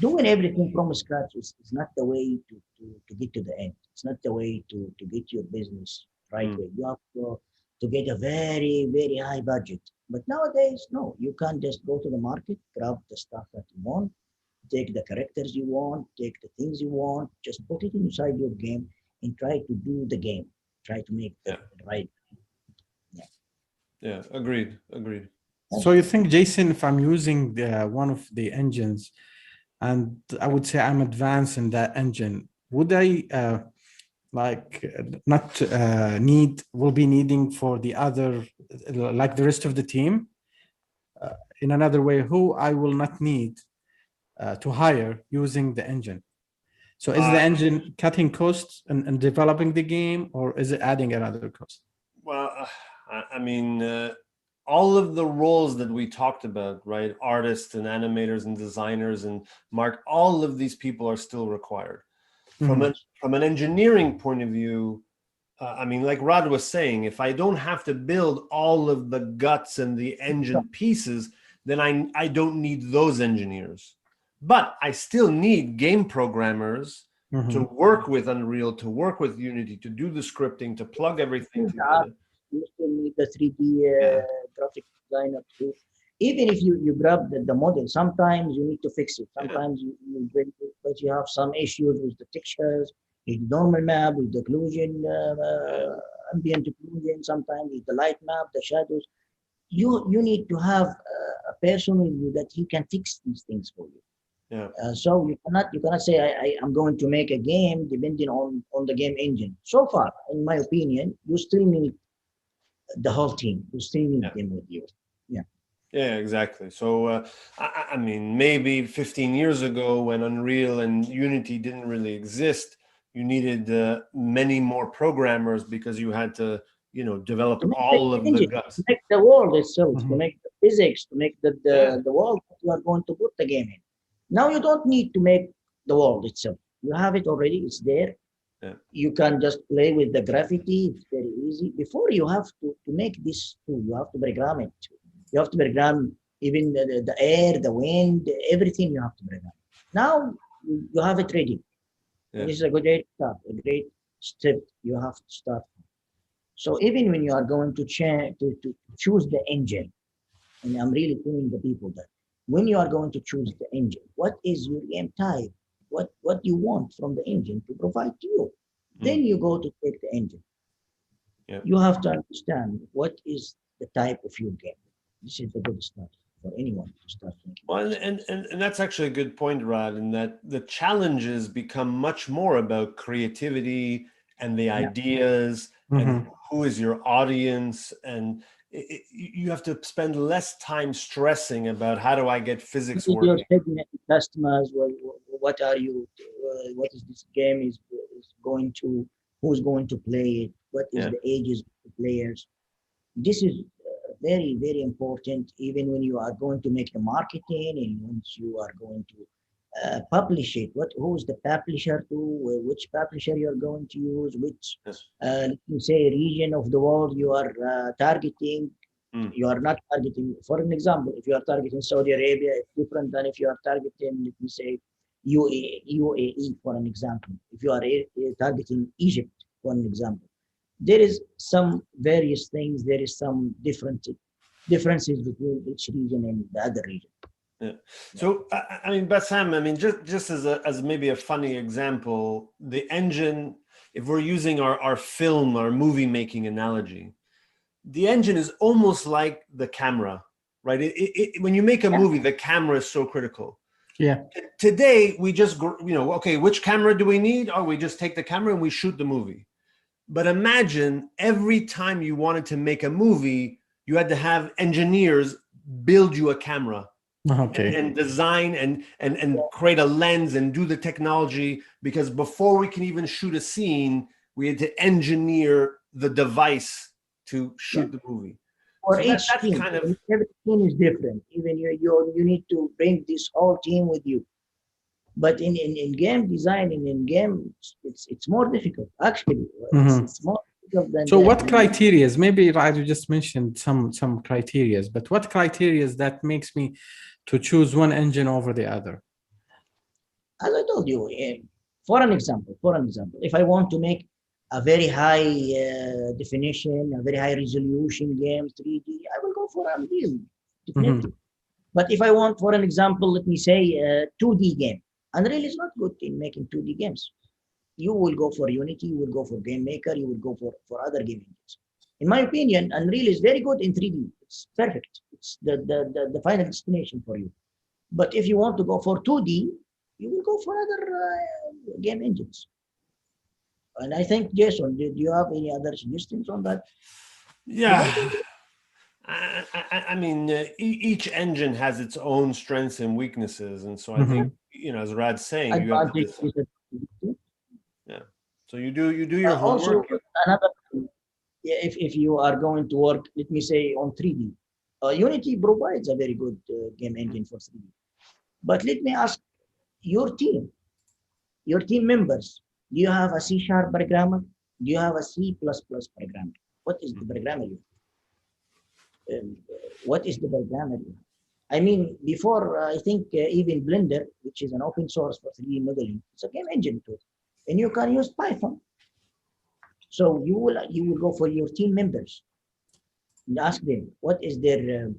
S3: doing everything from scratch is not the way to get to the end. It's not the way to get your business right way. You have to get a very, very high budget. But nowadays, no, you can't just go to the market, grab the stuff that you want, take the characters you want, take the things you want, just put it inside your game and try to do the game. Try to make the right.
S1: Yeah, agreed.
S2: So you think, Jaisun, if I'm using one of the engines and I would say I'm advanced in that engine, would I will be needing for the other, like the rest of the team, in another way, who I will not need to hire using the engine? So is the engine cutting costs and developing the game, or is it adding another cost?
S1: Well, I mean, all of the roles that we talked about, right? Artists and animators and designers and all of these people are still required. From an engineering point of view, I mean, like Rod was saying, if I don't have to build all of the guts and the engine pieces, then I don't need those engineers. But I still need game programmers to work with Unreal, to work with Unity, to do the scripting, to plug everything together.
S3: You still need the 3D graphic designer too. Even if you grab the model, sometimes you need to fix it. Sometimes you break it, but you have some issues with the textures, with the normal map, with the occlusion, ambient occlusion, sometimes with the light map, the shadows. You need to have a person with you that he can fix these things for you. So you cannot say I'm going to make a game depending on the game engine. So far, in my opinion, you still need the whole team. You still need them with you.
S1: Yeah, exactly. So, I mean, maybe 15 years ago when Unreal and Unity didn't really exist, you needed many more programmers because you had to, develop all of the guts.
S3: To make the world itself, to make the physics, to make the world that you are going to put the game in. Now you don't need to make the world itself. You have it already. It's there. You can just play with the graffiti. It's very easy. Before you have to make this too, you have to program it. You have to program even the air, the wind, everything you have to program. Now you have it ready. This is a great start, a great step you have to start. So even when you are going to choose the engine, and I'm really telling the people that when you are going to choose the engine, what is your game type? What you want from the engine to provide to you? Then you go to take the engine. You have to understand what is the type of your game. This is a good start for anyone to start thinking.
S1: Well, and that's actually a good point, Rod, in that the challenges become much more about creativity and the ideas and who is your audience, and you have to spend less time stressing about how do I get physics working.
S3: Your segment customers, what are you? What is this game is going to? Who's going to play it? What is the ages of the players? This is very, very important. Even when you are going to make the marketing and once you are going to publish it, who's the publisher to? Which publisher you are going to use? Which let me say region of the world you are targeting. You are not targeting. For an example, if you are targeting Saudi Arabia, it's different than if you are targeting, let me say, UAE, for an example. If you are targeting Egypt, for an example, there is some various things. There is some differences between each region and the other region.
S1: So, I mean, Bassam, I mean, just as maybe a funny example, the engine, if we're using our film, our movie making analogy, the engine is almost like the camera, right? When you make a movie, the camera is so critical.
S2: Yeah.
S1: Today, we just, okay, which camera do we need? Oh, we just take the camera and we shoot the movie. But imagine every time you wanted to make a movie, you had to have engineers build you a camera.
S2: Okay.
S1: And design and create a lens and do the technology, because before we can even shoot a scene, we had to engineer the device to shoot the movie.
S3: For
S1: So
S3: each
S1: that's
S3: team,
S1: kind of,
S3: every team is different. Even you need to bring this whole team with you. But in game design and in game, it's more difficult actually. It's more difficult than.
S2: So what criterias? Maybe Raad, you just mentioned some criterias, but what criterias that makes me to choose one engine over the other?
S3: As I told you, for an example, if I want to make a very high definition, a very high resolution game, 3D, I will go for Unreal, definitely. But if I want, for an example, let me say a 2D game, Unreal is not good in making 2D games. You will go for Unity, you will go for Game Maker, you will go for other game engines. In my opinion, Unreal is very good in 3D. It's perfect. It's the final destination for you. But if you want to go for 2D, you will go for other game engines. And I think, Jason, did you have any other suggestions on that?
S1: Yeah. I mean, each engine has its own strengths and weaknesses. And so I think, as Rad's saying, you have to, yeah. So you do your homework.
S3: Also, another thing, if you are going to work, let me say, on 3D, Unity provides a very good game engine for 3D. But let me ask your team members, do you have a C# programmer? Do you have a C++ programmer? What is the programmer you have? What is the programmer you have? I mean, before, I think even Blender, which is an open source for 3D modeling, it's a game engine too. And you can use Python. So you will go for your team members and ask them what is their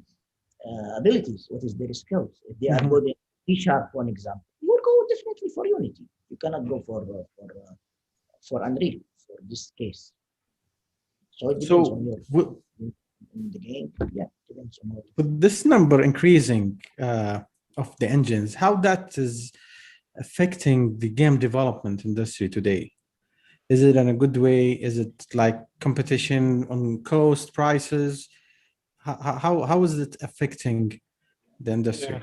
S3: abilities, what is their skills. If they are good in C#, for example, you will go definitely for Unity. You cannot go for Unreal for this case. So it depends on your in the game. Yeah, depends on
S2: with this number increasing of the engines, how that is affecting the game development industry today? Is it in a good way? Is it like competition on cost, prices? How is it affecting the industry?
S1: Yeah.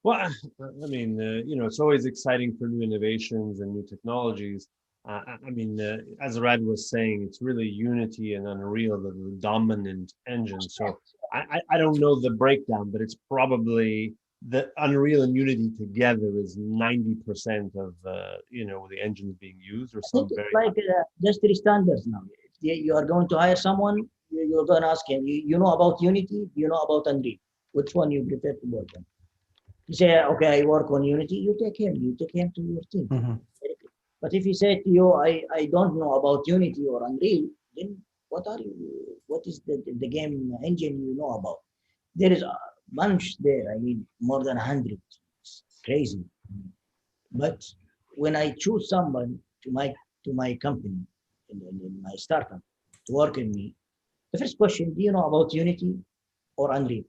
S1: Well, I mean, it's always exciting for new innovations and new technologies. I mean, as Rad was saying, it's really Unity and Unreal that are the dominant engines. So I don't know the breakdown, but it's probably the Unreal and Unity together is 90% of the engines being used, or some very
S3: like industry standards now. If you are going to hire someone, you're going to ask him, you know about Unity, you know about Unreal, which one you prefer to work on? You say, okay, I work on Unity, you take him to your team. But if he said to you, I don't know about Unity or Unreal, then what is the game engine you know about? There is a bunch there, I mean, more than 100. It's crazy. But when I choose someone to my company, in my startup, to work with me, the first question, do you know about Unity or Unreal?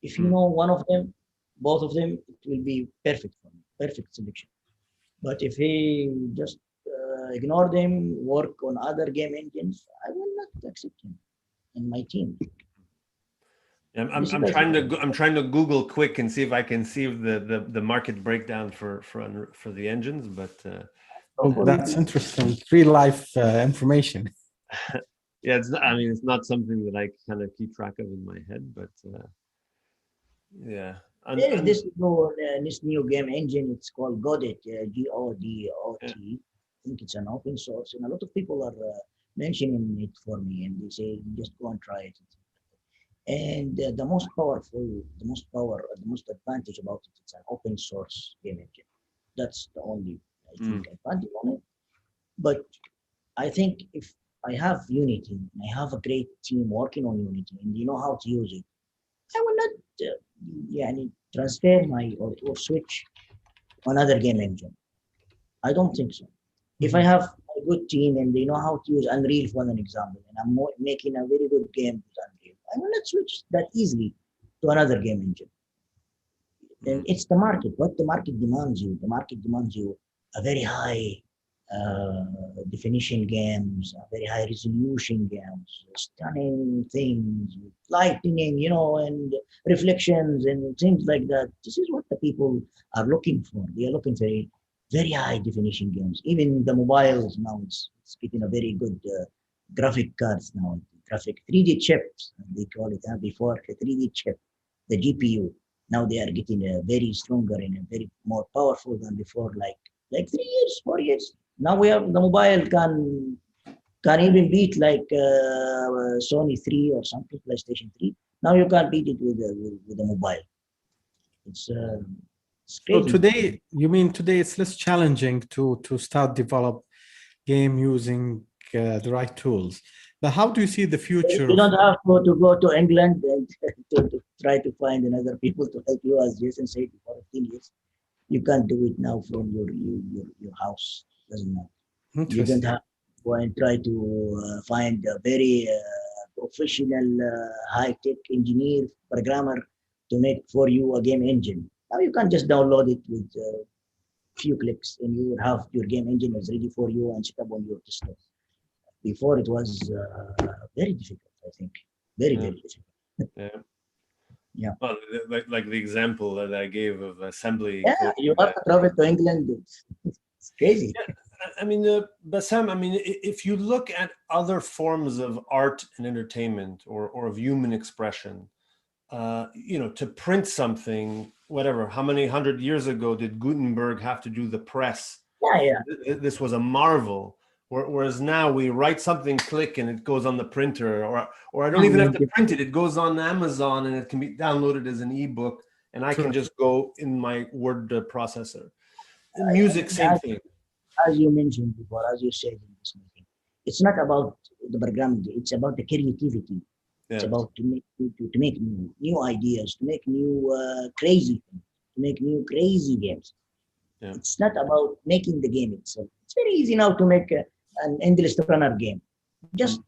S3: If you know one of them, both of them, it will be perfect for me, perfect selection. But if he just ignore them, work on other game engines, I will not accept him in my team.
S1: I'm trying to Google quick and see if I can see the market breakdown for the engines, but
S2: that's interesting. Real life information.
S1: Yeah, it's not something that I kind of keep track of in my head, but yeah.
S3: There is this new game engine. It's called Godot, Godot. I think it's an open source, and a lot of people are mentioning it for me, and they say just go and try it. And the most advantage about it, it's an open source game engine. That's the only, I think, advantage on it. But I think if I have Unity, and I have a great team working on Unity, and you know how to use it, I will not transfer or switch another game engine. I don't think so. If I have a good team and they know how to use Unreal for an example, and I'm making a very good game with Unreal, I will not switch that easily to another game engine. And it's the market. What the market demands you. The market demands you a very high definition games, a very high resolution games, stunning things, lightning, you know, and reflections and things like that. This is what the people are looking for. They are looking for very high definition games. Even the mobiles now, it's getting a very good graphic cards now. Graphic 3D chips, they call it. Before a 3D chip, the GPU. Now they are getting very stronger and very more powerful than before, like 3 years, 4 years. Now we have the mobile can even beat like Sony 3 or something, PlayStation 3. Now you can't beat it with the mobile. It's crazy.
S2: So today, you mean today it's less challenging to start develop game using the right tools. But how do you see the future?
S3: You don't have to go to England and to try to find another people to help you, as Jason said, for 15 years. You can't do it now from your house. Doesn't matter. You don't have to go and try to find a very professional, high-tech engineer, programmer to make for you a game engine. Now you can just download it with a few clicks, and you will have your game engine is ready for you and set up on your desktop. Before it was very difficult, I think. Very difficult. Yeah.
S1: Well, like the example that I gave of assembly.
S3: Yeah, you have to travel to England. It's crazy.
S1: Yeah. I mean, Bassam, I mean, if you look at other forms of art and entertainment or of human expression, you know, to print something, whatever, how many 100 years ago did Gutenberg have to do the press?
S3: Yeah.
S1: This was a marvel. Whereas now we write something, click, and it goes on the printer, or I don't even have to print it. It goes on Amazon and it can be downloaded as an ebook, and I can just go in my word processor. Music, same thing.
S3: As you mentioned before, as you said in this meeting, it's not about the programming. It's about the creativity. Yeah. It's about to make new ideas, to make new crazy things, to make new crazy games. Yeah. It's not about making the game itself. It's very easy now to make an endless runner game. Just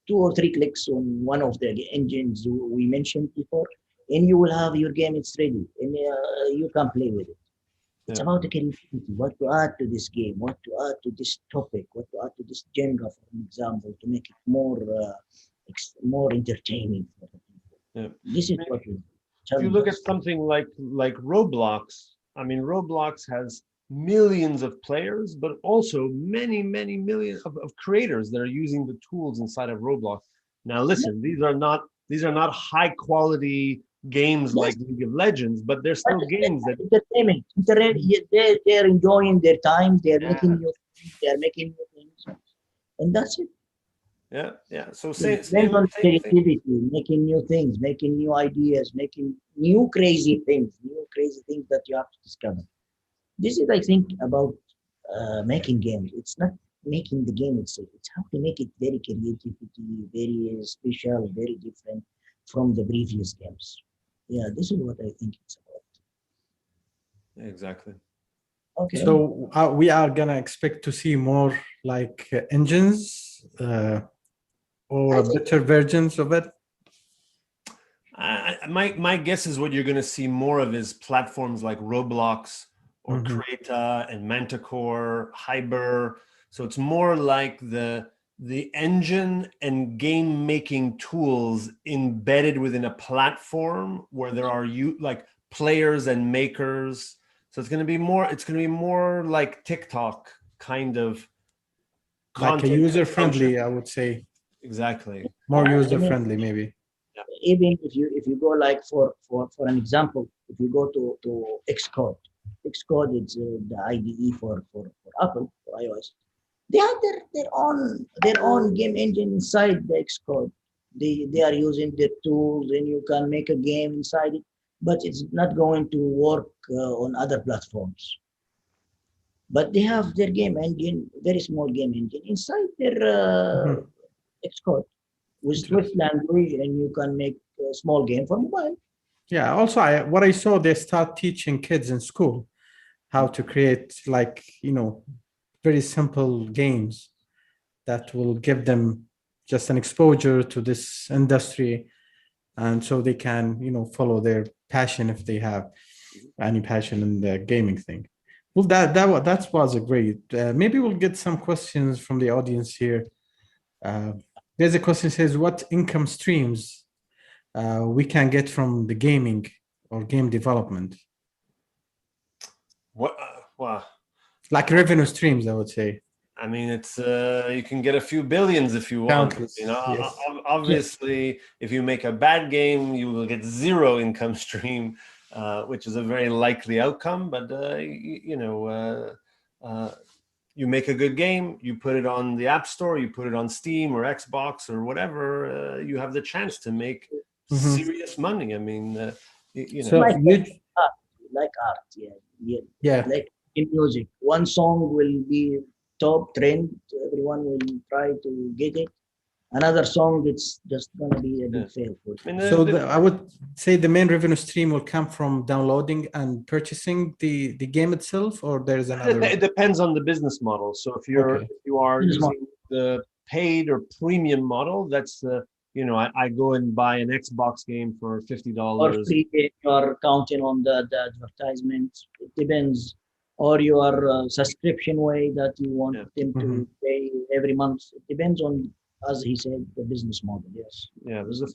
S3: 2 or 3 clicks on one of the engines we mentioned before, and you will have your game. It's ready, and you can play with it. It's about the creativity, what to add to this game, what to add to this topic, what to add to this genre, for example, to make it more entertaining for the people. Yeah. This is what we.
S1: If you look at something like Roblox, I mean, Roblox has millions of players, but also many millions of creators that are using the tools inside of Roblox. Now, listen, these are not high quality games like League of Legends, but they're still games that
S3: entertainment. They're enjoying their time. They're making new things. They're making new things, and that's it.
S1: Yeah. So
S3: same on creativity, making new things, making new ideas, making new crazy things that you have to discover. This is, I think, about making games. It's not making the game itself. It's how to make it very creativity, very special, very different from the previous games. Yeah, this is what I think it's about.
S1: Exactly.
S2: Okay. So we are gonna expect to see more like engines or better versions of it.
S1: My guess is what you're going to see more of is platforms like Roblox or Creta and Manticore, Hyber. So it's more like the engine and game making tools embedded within a platform where there are like players and makers. So it's going to be more like TikTok kind of
S2: content, like a user friendly, I would say.
S1: Exactly.
S2: More user friendly, maybe.
S3: Even if you go like for an example, if you go to Xcode is the IDE for Apple, for iOS. They have their own game engine inside the Xcode. They are using their tools, and you can make a game inside it, but it's not going to work on other platforms. But they have their game engine, very small game engine inside their Xcode with Swift language, and you can make a small game for mobile.
S2: Yeah. Also, what I saw, they start teaching kids in school how to create, like, very simple games that will give them just an exposure to this industry, and so they can follow their passion if they have. any passion in the gaming thing. Well, that was a great. Maybe we'll get some questions from the audience here. There's a question that says, what income streams we can get from the gaming or game development?
S1: What? Wow.
S2: Like revenue streams, I would say.
S1: I mean, it's you can get a few billions if you want.
S2: Countless,
S1: You know,
S2: yes.
S1: obviously, if you make a bad game, you will get zero income stream, which is a very likely outcome. But you know, you make a good game, you put it on the App Store, you put it on Steam or Xbox or whatever, you have the chance to make serious money. I mean, you know.
S2: So
S3: like art,
S2: yeah.
S3: Like in music, one song will be top trend, everyone will try to get it. Another song, it's just gonna be a big fail.
S2: So I would say the main revenue stream will come from downloading and purchasing the game itself, or there's another.
S1: It depends on the business model. So if you are using the paid or premium model, that's you know, I go and buy an Xbox game for $50.
S3: Or free game, you are counting on the advertisements. It depends. Or your subscription way that you want them to pay every month. It depends on, as he said, the business model. Yes.
S1: Yeah, there's a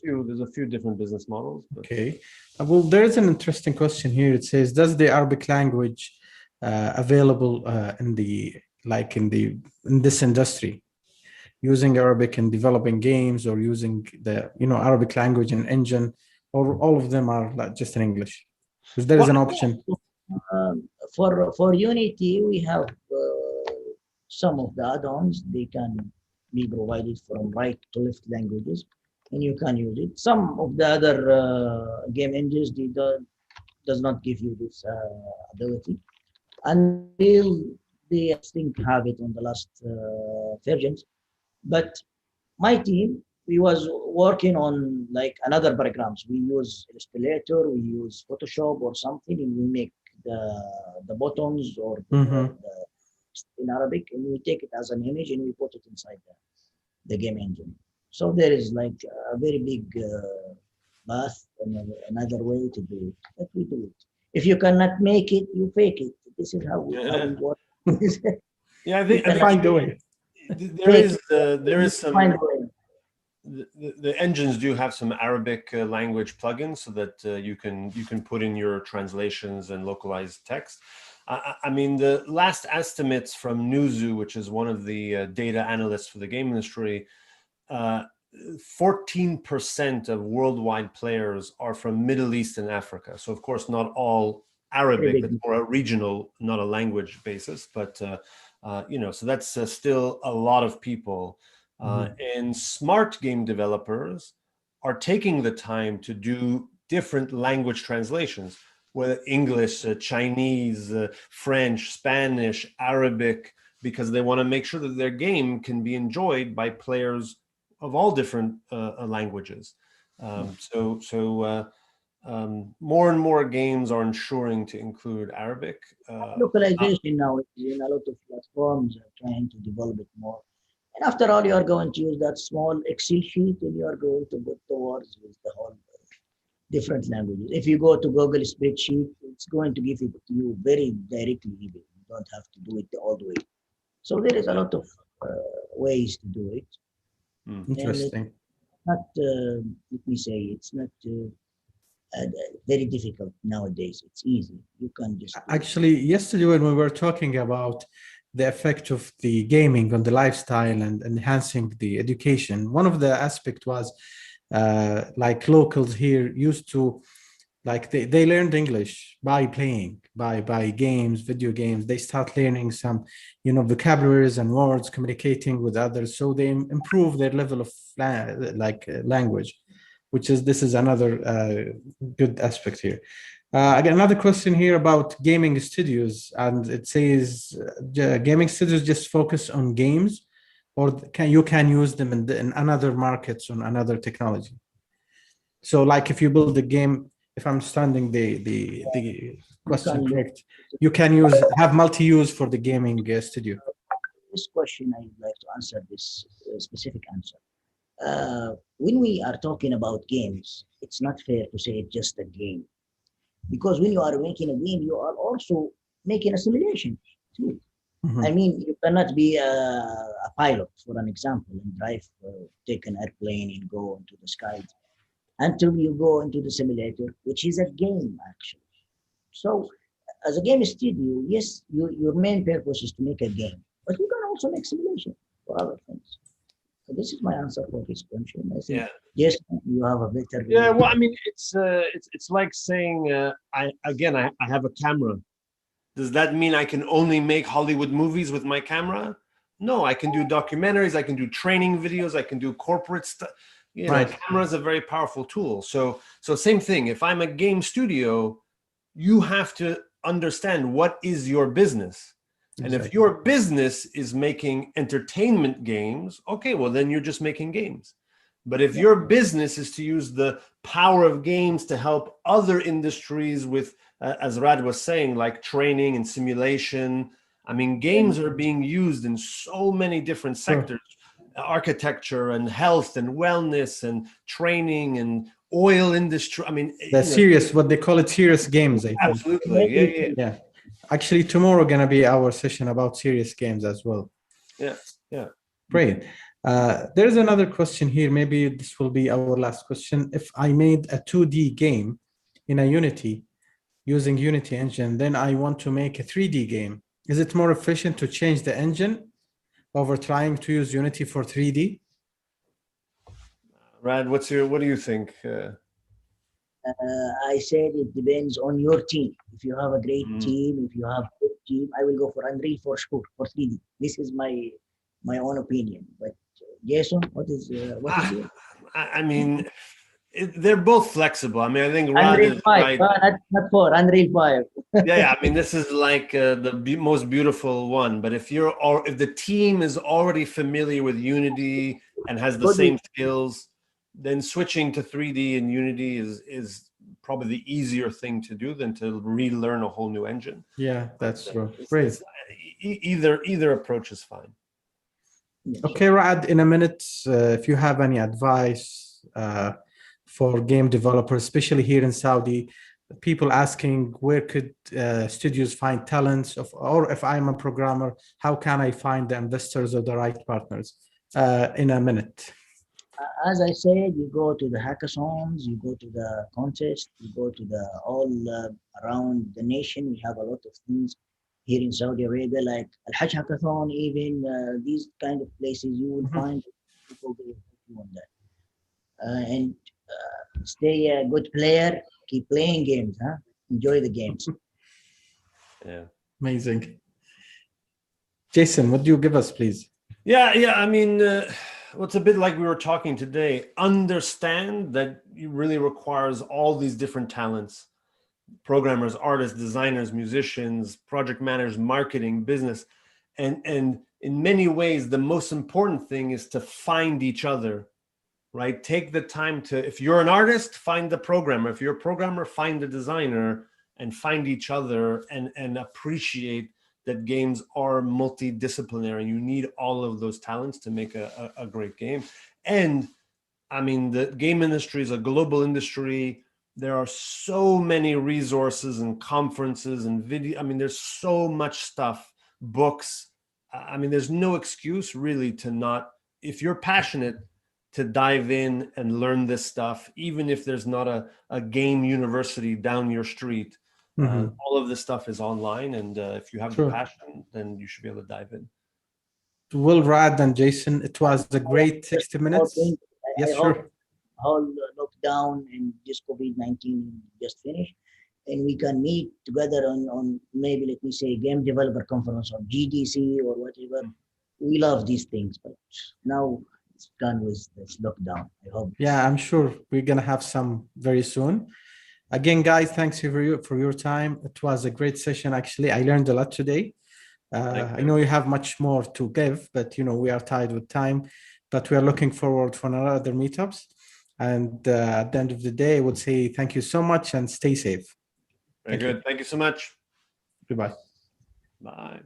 S1: few different business models. But.
S2: Okay. Well, there's an interesting question here. It says, does the Arabic language available in this industry, using Arabic in developing games, or using the Arabic language and engine, or all of them are like just in English? Because there is an option.
S3: For Unity, we have some of the add-ons. They can be provided from right to left languages, and you can use it. Some of the other game engines does not give you this ability until they, I think, have it on the last versions. But my team, we was working on like another programs. We use Illustrator, we use Photoshop or something, and we make the buttons or in Arabic, and we take it as an image and we put it inside the game engine. So there is like a very big path and another way to do it, but we do it. If you cannot make it, you fake it. This is how we work.
S1: Yeah, I think
S2: find a way.
S1: There is some. The engines do have some Arabic language plugins so that you can put in your translations and localized text. I mean, the last estimates from Newzoo, which is one of the data analysts for the game industry, 14% of worldwide players are from Middle East and Africa. So of course, not all Arabic, but more a regional, not a language basis. But you know, so that's still a lot of people. And smart game developers are taking the time to do different language translations, whether English, Chinese, French, Spanish, Arabic, because they want to make sure that their game can be enjoyed by players of all different languages. More and more games are ensuring to include Arabic.
S3: Localization now is in a lot of platforms are trying to develop it more. And after all, you are going to use that small Excel sheet and you are going to put the words with the whole different languages. If you go to Google spreadsheet, it's going to give it to you very directly. Even you don't have to do it all the way. So there is a lot of ways to do it.
S2: Interesting.
S3: Not let me say it's not very difficult nowadays. It's easy. You can just
S2: actually yesterday when we were talking about the effect of the gaming on the lifestyle and enhancing the education, one of the aspects was like locals here used to, like they learned English by playing, by games, video games. They start learning some, vocabularies and words, communicating with others. So they improve their level of language, this is another good aspect here. Again, another question here about gaming studios, and it says gaming studios just focus on games, or you can use them in other markets on another technology. So, like if you build a game, if I'm understanding the question correct, you can have multi-use for the gaming studio.
S3: This question, I would like to answer this specific answer. When we are talking about games, it's not fair to say it's just a game. Because when you are making a game, you are also making a simulation too. I mean, you cannot be a pilot, for an example, and drive, take an airplane and go into the sky until you go into the simulator, which is a game actually. So, as a game studio, yes, your main purpose is to make a game, but you can also make simulation for other things. So this is my answer for this question. I think, yes, you have a better.
S1: Yeah, well, I mean, it's like saying, I have a camera. Does that mean I can only make Hollywood movies with my camera? No, I can do documentaries, I can do training videos, I can do corporate stuff. You know, camera is a very powerful tool. So same thing. If I'm a game studio, you have to understand what is your business. And if your business is making entertainment games, okay, well, then you're just making games. But if your business is to use the power of games to help other industries with, as Rad was saying, like training and simulation, I mean, games are being used in so many different sectors, architecture and health and wellness and training and oil industry. I mean,
S2: serious, what they call it, serious games. I think.
S1: Absolutely, yeah.
S2: Actually, tomorrow gonna be our session about serious games as well.
S1: Yeah.
S2: Great. There's another question here. Maybe this will be our last question. If I made a 2D game in a Unity using Unity engine, then I want to make a 3D game. Is it more efficient to change the engine over trying to use Unity for 3D?
S1: Rad, what do you think?
S3: I said it depends on your team. If you have a great team, if you have a good team, I will go for Unreal for sure, for 3D. This is my own opinion. But Jason, what is yours?
S1: I mean, they're both flexible. I mean, I think Rad
S3: Unreal
S1: is
S3: 5,
S1: right.
S3: Not 4, Unreal 5.
S1: Yeah. I mean, this is like the most beautiful one. But if the team is already familiar with Unity and has the same skills, then switching to 3D in Unity is probably the easier thing to do than to relearn a whole new engine.
S2: Yeah, that's true. Great.
S1: Either approach is fine.
S2: Okay, Rad, in a minute, if you have any advice for game developers, especially here in Saudi, people asking where could studios find talents, or if I'm a programmer, how can I find the investors or the right partners? In a minute.
S3: As I said, you go to the hackathons, you go to the contest, you go to the all around the nation. We have a lot of things here in Saudi Arabia, like Al-Hajj Hackathon, even these kind of places, you will find people will help you on that. And stay a good player, keep playing games, enjoy the games.
S1: Yeah.
S2: Amazing. Jason, what do you give us, please?
S1: Yeah. I mean, it's a bit like we were talking today. Understand that it really requires all these different talents: programmers, artists, designers, musicians, project managers, marketing, business. And in many ways, the most important thing is to find each other, right? Take the time to, if you're an artist, find the programmer. If you're a programmer, find the designer, and find each other and appreciate that games are multidisciplinary. You need all of those talents to make a great game. And I mean, the game industry is a global industry. There are so many resources and conferences and video. I mean, there's so much stuff, books. I mean, there's no excuse really to not, if you're passionate, to dive in and learn this stuff, even if there's not a game university down your street. All of this stuff is online, and if you have the passion, then you should be able to dive in.
S2: Well, Rad and Jason, it was a great 60 minutes. Yes, sure.
S3: Whole lockdown and just COVID-19 just finished, and we can meet together on maybe, let me say, game developer conference or GDC or whatever. We love these things, but now it's done with this lockdown. I hope.
S2: Yeah, I'm sure we're gonna have some very soon. Again, guys, thanks for your time. It was a great session. Actually, I learned a lot today. I know you have much more to give, but we are tied with time. But we are looking forward for another meetups. And at the end of the day, I would say thank you so much and stay safe.
S1: Very good. Thank you so much.
S2: Goodbye.
S1: Bye.